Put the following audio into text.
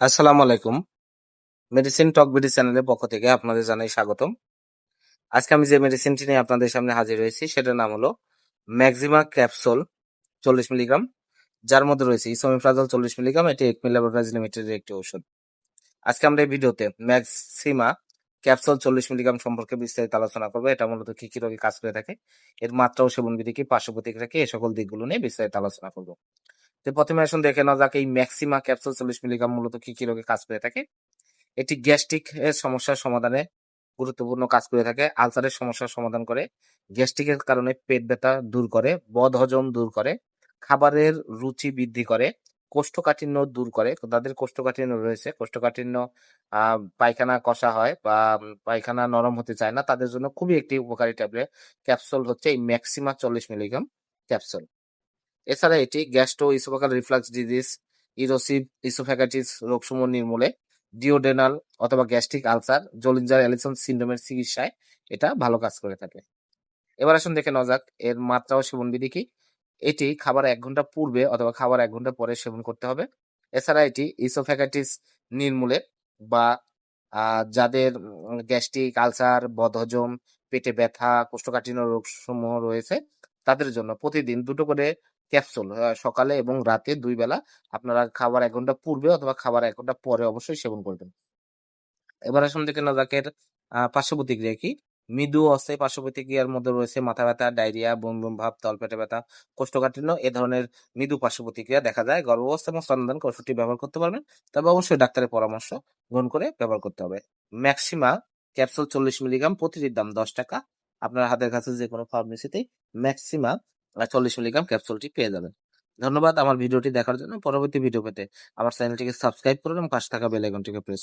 আসসালামু আলাইকুম। মেডিসিন টক বিডি চ্যানেলের পক্ষ থেকে আপনাদের জানাই স্বাগতম। আজকে আমি যে মেডিসিনটি নিয়ে আপনাদের সামনে হাজির হয়েছি সেটার নাম হলো ম্যাক্সিমা ক্যাপসুল 40 মিলিগ্রাম, যার মধ্যে রয়েছে ইসোমেপ্রাজল 40 মিলিগ্রাম। এটি একমি ল্যাবরেটরিজ লিমিটেডের একটি ওষুধ। আজকে আমরা এই ভিডিওতে ম্যাক্সিমা ক্যাপসুল 40 মিলিগ্রাম সম্পর্কে বিস্তারিত আলোচনা করবো। এটা মূলত কি কি রোগে কাজ করে থাকে, এর মাত্রা ও সেবনবিধি কি, পার্শ্ব প্রতিক্রিয়া কি, এই সকল দিকগুলো নিয়ে বিস্তারিত আলোচনা করবো। তো প্রথমে আসুন দেখে নেওয়া যাক এই ম্যাক্সিমা ক্যাপসুল 40 মিলিগ্রাম মূলত কি কি রোগে কাজ করে থাকে। এটি গ্যাস্ট্রিক এর সমস্যার সমাধানে গুরুত্বপূর্ণ কাজ করে থাকে। আলসারের সমস্যার সমাধান করে, গ্যাস্ট্রিকের কারণে পেট ব্যথা দূর করে, বদহজম দূর করে, খাবারের রুচি বৃদ্ধি করে, কোষ্ঠকাঠিন্য দূর করে। যাদের কোষ্ঠকাঠিন্য রয়েছে, কোষ্ঠকাঠিন্য পায়খানা কষা হয় বা পায়খানা নরম হতে চায় না, তাদের জন্য খুবই একটি উপকারী ট্যাবলেট ক্যাপসুল হচ্ছে এই ম্যাক্সিমা 40 মিলিগ্রাম ক্যাপসুল। এছাড়া এটি gastro oesophageal reflux disease, erosive oesophagitis রোগসমূহ নির্মূলে, ডিওডেনাল অথবা গ্যাস্ট্রিক আলসার, জোলিঞ্জার অ্যালিসন সিন্ড্রোমের চিকিৎসায় এটা ভালো কাজ করে থাকে। এবার আসুন দেখে নেওয়া যাক এর মাত্রা ও সেবনবিধি কি। এটি খাবার 1 ঘন্টা পূর্বে অথবা খাবার 1 ঘন্টা পরে সেবন করতে হবে। এছাড়া এটি ইসোফ্যাগাইটিস নির্মূলে বা যাদের গ্যাস্ট্রিক আলসার, বদহজম, পেটে ব্যথা, কোষ্ঠকাঠিন্য রোগসমূহ রয়েছে, তাদের জন্য প্রতিদিন ২ টো করে ক্যাপসুল সকালে এবং রাতে ২ বেলা আপনারা খাবার ১ ঘন্টা পূর্বে অথবা খাবার ১ ঘন্টা পরে অবশ্যই সেবন করবেন। এবার আসুন দেখে নেওয়া যাক এর পার্শ্ব প্রতিক্রিয়া কি। মৃদু ও অস্থায়ী পার্শ্ব প্রতিক্রিয়ার মধ্যে রয়েছে মাথা ব্যথা, ডায়রিয়া, বমি বমি ভাব, তলপেটে ব্যথা, কোষ্ঠকাঠিন্য। এ ধরনের মৃদু পার্শ্ব প্রতিক্রিয়া দেখা যায়। গর্ভাবস্থা এবং স্তন্যদানকে ওষুধটি ব্যবহার করতে পারবেন, তবে অবশ্যই ডাক্তারের পরামর্শ গ্রহণ করে ব্যবহার করতে হবে। ম্যাক্সিমা ক্যাপসুল 40 মিলিগ্রাম, প্রতিটির দাম 10 টাকা। আপনার হাতের কাছে যে কোনো ফার্মেসিতেই ম্যাক্সিমা 40 মিলিগ্রাম ক্যাপসুলটি পেয়ে যাবেন। ধন্যবাদ আমার ভিডিওটি দেখার জন্য। পরবর্তী ভিডিও পেতে আমার চ্যানেলটিকে সাবস্ক্রাইব করুন এবং পাশে থাকা বেল আইকনটিকে প্রেস